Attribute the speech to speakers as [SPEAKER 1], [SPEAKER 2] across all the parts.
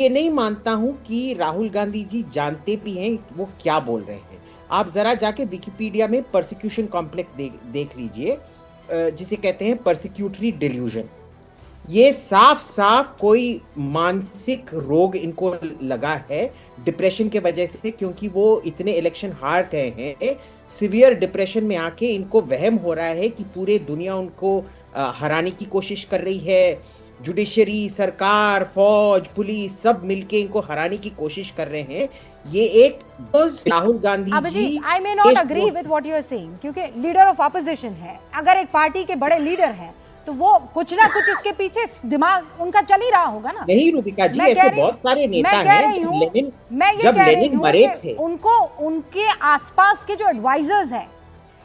[SPEAKER 1] ये नहीं मानता हूं कि राहुल गांधी जी जानते भी हैं वो क्या बोल रहे हैं। आप जरा जाके विकिपीडिया में परसिक्यूशन कॉम्प्लेक्स देख लीजिए, जिसे कहते हैं परसिक्यूटरी डिल्यूजन। ये साफ साफ कोई मानसिक रोग इनको लगा है डिप्रेशन के वजह से, क्योंकि वो इतने इलेक्शन हार गए हैं। सिवियर डिप्रेशन में आके इनको वहम हो रहा है कि पूरे दुनिया उनको हराने की कोशिश कर रही है। जुडिशरी, सरकार, फौज, पुलिस सब मिलके इनको हराने की कोशिश कर रहे हैं। ये एक Rahul Gandhi ji
[SPEAKER 2] Abhijit, I may not agree with what you are saying, क्योंकि लीडर ऑफ ऑपोजिशन है। अगर एक पार्टी के बड़े लीडर हैं तो वो कुछ ना कुछ इसके पीछे दिमाग उनका चल ही रहा होगा ना।
[SPEAKER 1] नहीं रूबिका जी, ऐसे बहुत सारे नेता हैं।
[SPEAKER 2] मैं कह रही हूँ कि उनको उनके आसपास के जो एडवाइजर्स हैं,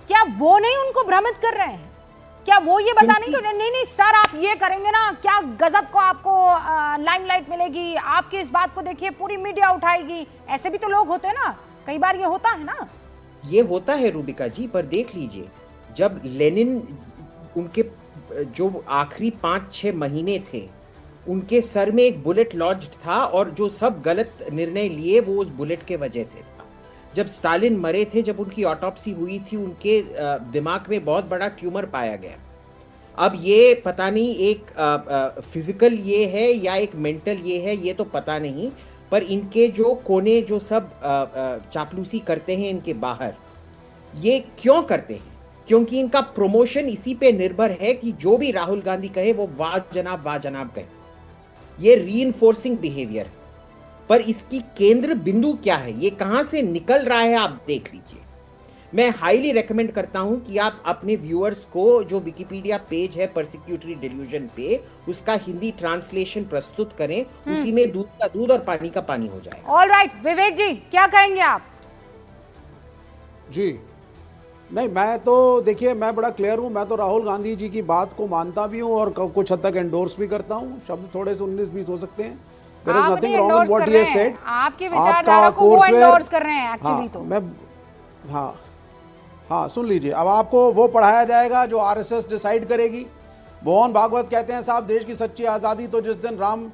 [SPEAKER 2] क्या वो नहीं उनको भ्रमित कर रहे हैं? क्या वो ये बताने कि नहीं नहीं सर आप ये करेंगे ना, क्या गजब को आपको लाइमलाइट मिलेगी, आपकी इस बात को देखिए पूरी मीडिया उठाएगी। ऐसे भी तो लोग होते हैं ना, कई बार ये होता है ना।
[SPEAKER 1] ये होता है रूबिका जी, पर देख लीजिए, जब लेनिन उनके जो आखिरी 5-6 महीने थे, उनके सर में एक बुलेट लॉन्च्ड था और जो सब गलत निर्णय लिए वो उस बुलेट के वजह से था। जब स्टालिन मरे थे, जब उनकी ऑटोप्सी हुई थी, उनके दिमाग में बहुत बड़ा ट्यूमर पाया गया। अब ये पता नहीं एक फिजिकल ये है या एक मेंटल ये है, ये तो पता नहीं, पर इनके जो कोने जो सब चापलूसी करते हैं इनके बाहर, ये क्यों करते हैं? क्योंकि इनका प्रमोशन इसी पे निर्भर है कि जो भी राहुल गांधी कहे वो वाह जनाब कहे। ये रीइंफोर्सिंग बिहेवियर, पर इसकी केंद्र बिंदु क्या है, ये कहां से निकल रहा है, आप देख लीजिए। मैं हाईली रेकमेंड करता हूं कि आप अपने व्यूअर्स को जो विकिपीडिया पेज है परसिक्यूटरी डिल्यूजन पे, उसका हिंदी ट्रांसलेशन प्रस्तुत करें। उसी में दूध का दूध और पानी का पानी हो जाएगा।
[SPEAKER 2] ऑलराइट, विवेक जी क्या कहेंगे आप?
[SPEAKER 3] जी नहीं, मैं तो देखिए मैं बड़ा क्लियर हूं। मैं तो राहुल गांधी जी की बात को मानता भी हूं और कुछ हद तक एंडोर्स भी करता हूं। शब्द थोड़े से 19-20 हो सकते हैं, there is nothing wrong in what he has said.
[SPEAKER 2] आपके विचारधारा को वो एंडोर्स कर रहे हैं एक्चुअली। तो
[SPEAKER 3] मैं हाँ सुन लीजिए, अब आपको वो पढ़ाया जाएगा जो आरएसएस डिसाइड करेगी। मोहन भागवत कहते हैं साहब, देश की सच्ची आज़ादी तो जिस दिन राम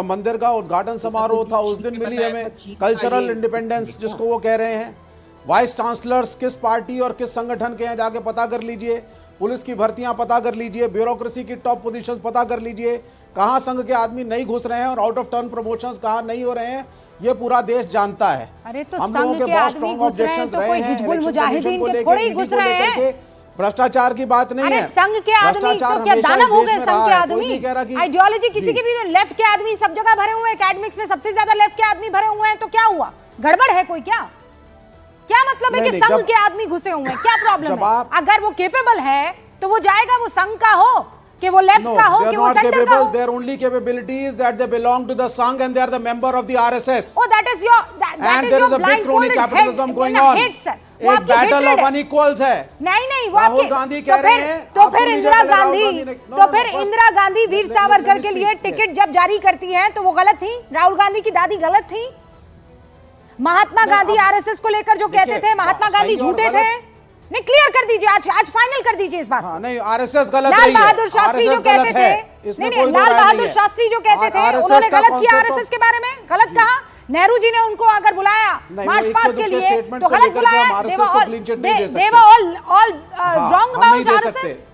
[SPEAKER 3] मंदिर का उद्घाटन समारोह था उस दिन मिली हमें, कल्चरल इंडिपेंडेंस जिसको वो कह रहे हैं। वाइस चांसलर्स किस पार्टी और किस संगठन के हैं जाके पता कर लीजिए। पुलिस की भर्तियां पता कर लीजिए, ब्यूरोक्रेसी की टॉप पोजीशंस पता कर लीजिए, कहां संघ के आदमी नहीं घुस रहे हैं और आउट ऑफ टर्न प्रमोशंस कहां नहीं हो रहे हैं, ये पूरा देश जानता है।
[SPEAKER 2] अरे तो संघ के आदमी घुस रहे हैं तो कोई हिजबुल मुजाहिदीन के थोड़े ही घुस रहे हैं।
[SPEAKER 3] भ्रष्टाचार की बात नहीं है।
[SPEAKER 2] संघ के आदमी तो क्या दानव हो गए? संघ के आदमी आइडियोलॉजी किसी के भी, लेफ्ट के आदमी सब जगह भरे हुए हैं, एकेडमिक्स में सबसे ज्यादा लेफ्ट के आदमी भरे हुए हैं, तो क्या हुआ? गड़बड़ है कोई? क्या मतलब है कि संघ के आदमी घुसे हुए हैं? क्या प्रॉब्लम है? अगर वो कैपेबल है तो वो जाएगा, वो संघ का हो कि वो लेफ्ट का हो कि वो सेंटर का हो।
[SPEAKER 3] Their only capability is that they belong to the Sangh and they are the member of the RSS.
[SPEAKER 2] Oh, that is your
[SPEAKER 3] big crony capitalism going on. एक बैटल ऑफ अनइक्वल्स है।
[SPEAKER 2] नहीं वो
[SPEAKER 3] राहुल गांधी कह रहे हैं
[SPEAKER 2] तो फिर इंदिरा गांधी वीर सावरकर के लिए टिकट जब जारी करती है तो वो गलत थी? राहुल गांधी की दादी गलत थी? महात्मा गांधी आरएसएस को लेकर जो कहते थे महात्मा गांधी झूठे थे? नहीं, क्लियर कर दीजिए, आज फाइनल कर दीजिए इस बात।
[SPEAKER 3] नहीं, आरएसएस गलत है।
[SPEAKER 2] लाल बहादुर शास्त्री जो कहते थे, नहीं लाल बहादुर शास्त्री जो कहते थे उन्होंने गलत किया आरएसएस के बारे में, गलत कहा। नेहरू जी ने उनको अगर बुलाया मार्च पास्ट के लिए तो गलत बुलाया। they were all wrong about RSS.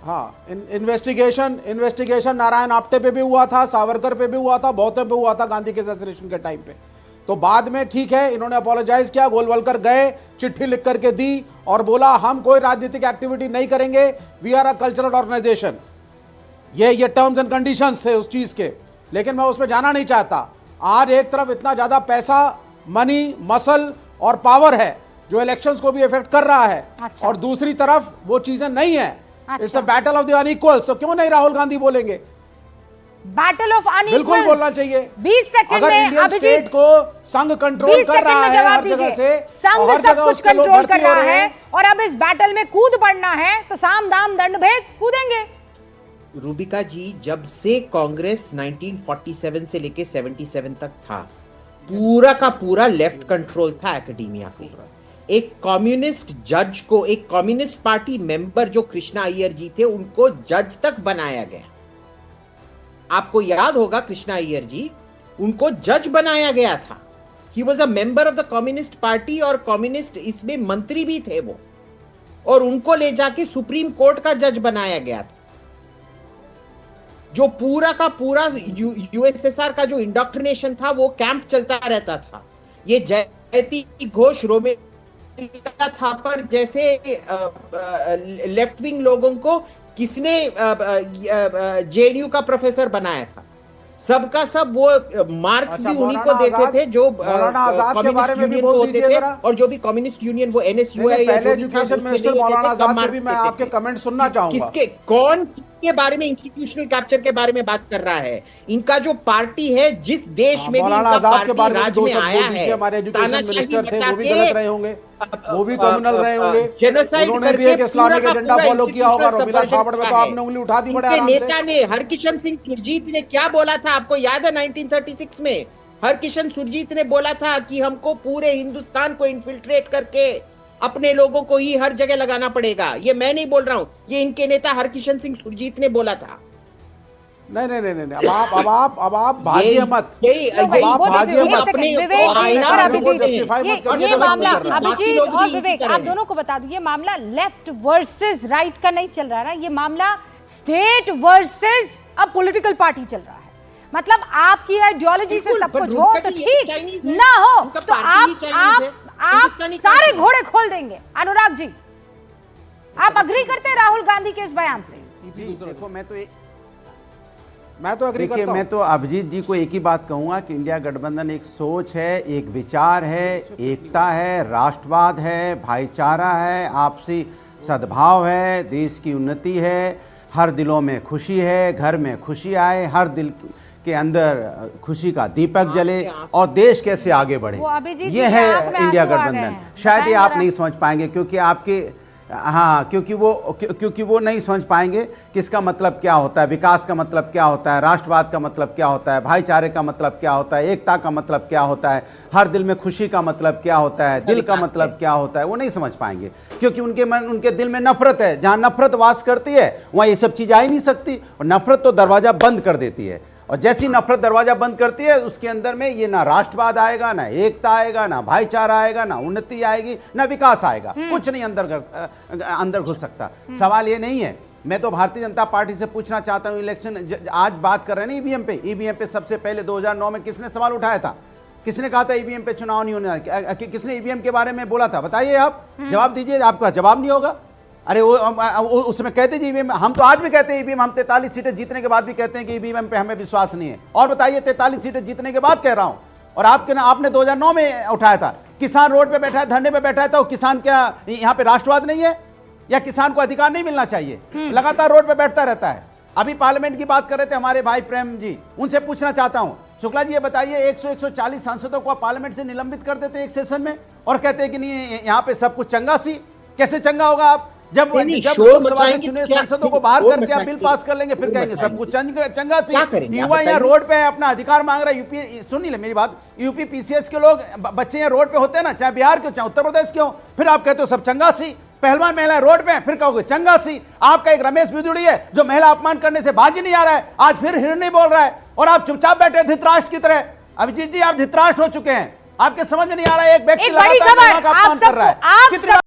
[SPEAKER 3] हाँ, इन्वेस्टिगेशन नारायण आप्टे पे भी हुआ था, सावरकर पे भी हुआ था, बहुतों पे हुआ था गांधी के असैसिनेशन के टाइम पे। तो बाद में ठीक है, इन्होंने अपोलोजाइज किया, गोलवलकर गए, चिट्ठी लिख करके दी और बोला हम कोई राजनीतिक एक्टिविटी नहीं करेंगे, we are a cultural organisation. ये टर्म्स एंड कंडीशंस थे उस चीज के, लेकिन मैं उसमें जाना नहीं चाहता। आज एक तरफ इतना ज्यादा पैसा, मनी, मसल और पावर है जो इलेक्शंस को भी इफेक्ट कर रहा है।
[SPEAKER 2] अच्छा।
[SPEAKER 3] और दूसरी तरफ वो चीजें नहीं है।
[SPEAKER 2] अच्छा।
[SPEAKER 3] It's a battle of the unequals. तो क्यों नहीं राहुल गांधी बोलेंगे?
[SPEAKER 2] बैटल ऑफ अनइक्वल्स
[SPEAKER 3] बिल्कुल बोलना चाहिए।
[SPEAKER 2] 20 सेकंड में अभिजीत
[SPEAKER 3] को संघ कंट्रोल कर रहा है हर जगह से,
[SPEAKER 2] संघ सब कुछ कंट्रोल कर रहा है और अब इस बैटल में कूद पड़ना है तो साम दाम दंड भेद कूदेंगे।
[SPEAKER 1] रूबिका जी, जब से कांग्रेस 1947 से लेके 77 तक था, पूरा का पूरा लेफ्ट कंट्रोल था एकेडमिया पे। एक कम्युनिस्ट जज को, एक कम्युनिस्ट पार्टी मेंबर जो कृष्णा अय्यर जी थे, उनको जज तक बनाया गया। आपको याद होगा कृष्णा अय्यर जी उनको जज बनाया गया था। He was a member of the communist party और कम्युनिस्ट इसमें मंत्री भी थे वो, और उनको ले जाके सुप्रीम कोर्ट का जज बनाया गया था। जो पूरा का पूरा यूएसएसआर का जो इंडोक्ट्रिनेशन था वो कैंप चलता रहता था। ये जयती घोष, रोमिला थापर जैसे लेफ्ट विंग लोगों को किसने जेएनयू का प्रोफेसर बनाया था? सबका सब वो मार्क्स भी उन्हीं को देते थे जो कम्युनिस्ट यूनियन को होते थे, और जो भी कम्युनिस्ट यूनियन वो एनएसयूआई या जो
[SPEAKER 3] एजुकेशन मिनिस्टर मौलाना आजाद भी मैं आपके कमेंट सुनना चाहूंगा।
[SPEAKER 1] किसके कौन के बारे में, इंस्टीट्यूशनल कैप्चर के बारे में बात कर रहा है? इनका जो पार्टी है, जिस देश में भी इनका पार्टी राज में आया है,
[SPEAKER 3] हमारे एजुकेशन मिनिस्टर थे, वो भी गलत रहे होंगे, वो भी कम्युनल रहे होंगे,
[SPEAKER 1] जेनोसाइड
[SPEAKER 3] उन्होंने भी एक इस्लामिक एजेंडा फॉलो किया होगा। रोमिला थापड़ में तो आपने उंगली उठा दी बड़े आराम से।
[SPEAKER 1] नेता ने हरकिशन सिंह सुरजीत ने क्या बोला था, आपको याद है? 1936 में हरकिशन सुरजीत ने बोला था कि हमको पूरे हिंदुस्तान को इन्फिल्ट्रेट करके अपने लोगों को ही हर जगह लगाना पड़ेगा। ये मैं नहीं बोल रहा हूं, ये इनके नेता हरकिशन सिंह सुरजीत ने बोला था।
[SPEAKER 3] नहीं, अब आप भागिए मत,
[SPEAKER 2] ये मामला अभिजीत और विवेक, आप दोनों को बता दूं, ये मामला लेफ्ट वर्सेस राइट का नहीं चल रहा है ना, ये मामला state versus a political party चल रहा है। मतलब आपकी आइडियोलॉजी से सब कुछ हो तो ठीक, ना हो तो आप सारे घोड़े खोल देंगे। अनुराग जी, आप अग्री करते हैं राहुल गांधी के इस बयान से?
[SPEAKER 4] देखो, मैं तो अग्री करता हूं। मैं तो अभिजीत जी को एक ही बात कहूंगा कि इंडिया गठबंधन एक सोच है, एक विचार है, एकता है, राष्ट्रवाद है, भाईचारा है, आपसी सद्भाव है, देश की उन्नति है, हर दिलों में खुशी है, घर में खुशी आए, हर दिल के अंदर खुशी का दीपक जले और देश कैसे आगे बढ़े, ये है इंडिया गठबंधन। शायद ये आप नहीं समझ पाएंगे क्योंकि आपके क्योंकि वो नहीं समझ पाएंगे कि इसका मतलब क्या होता है, विकास का मतलब क्या होता है, राष्ट्रवाद का मतलब क्या होता है, भाईचारे का मतलब क्या होता है, एकता का मतलब क्या होता है, हर दिल में खुशी का मतलब क्या होता है, दिल का मतलब क्या होता है, वो नहीं समझ पाएंगे क्योंकि उनके दिल में नफरत है। जहां नफरत वास करती है वहां ये सब चीज़ आ ही नहीं सकती, और नफरत तो दरवाजा बंद कर देती है, और जैसी नफरत दरवाजा बंद करती है उसके अंदर में ये ना राष्ट्रवाद आएगा, ना एकता आएगा, ना भाईचारा आएगा, ना उन्नति आएगी, ना विकास आएगा, कुछ नहीं अंदर घुस सकता। सवाल ये नहीं है। मैं तो भारतीय जनता पार्टी से पूछना चाहता हूँ, इलेक्शन आज बात कर रहे हैं ना ईवीएम पे सबसे पहले 2009 में किसने सवाल उठाया था? किसने कहा था ईवीएम पे चुनाव नहीं होने? किसने ईवीएम के बारे में बोला था? बताइए, आप जवाब दीजिए। आपका जवाब नहीं होगा। अरे वो उसमें कहते जी ईवीएम, हम तो आज भी कहते हैं ईवीएम, हम 43 सीटें जीतने के बाद भी कहते हैं कि ईवीएम पे हमें विश्वास नहीं है। और बताइए, 43 सीटें जीतने के बाद कह रहा हूं, और आपने 2009 में उठाया था। किसान रोड पे बैठा है, धरने पे बैठा है, तो किसान क्या यहाँ पे राष्ट्रवाद नहीं है या किसान को अधिकार नहीं मिलना चाहिए? लगातार रोड पे बैठता रहता है। अभी पार्लियामेंट की बात कर रहे थे हमारे भाई प्रेम जी, उनसे पूछना चाहता हूं, शुक्ला जी ये बताइए, 140 सांसदों को पार्लियामेंट से निलंबित कर देते एक सेशन में और कहते हैं कि नहीं यहाँ पे सब कुछ चंगा सी। कैसे चंगा होगा? आप जब लोकसभा में चुने सांसदों को बाहर करके आप बिल पास कर लेंगे, फिर कहेंगे सब कुछ चंगा सी। युवा यहाँ रोड पे अपना अधिकार मांग रहा है। यूपी, सुनिए ले मेरी बात, यूपी पीसीएस के लोग बच्चे यहाँ रोड पे होते हैं ना, चाहे बिहार के चाहे उत्तर प्रदेश के हो, फिर आप कहते हो सब चंगा सी। पहलवान महिला रोड पे, फिर कहोगे चंगा सी। आपका एक रमेश बिदुड़ी है जो महिला अपमान करने से बाजी नहीं आ रहा है, आज फिर हिरणी बोल रहा है, और आप चुपचाप बैठे धृतराष्ट्र की तरह। अभिजीत जी, आप धृतराष्ट्र हो चुके हैं, आपके समझ में नहीं आ रहा है एक व्यक्ति लगातार महिला का अपमान कर रहा है।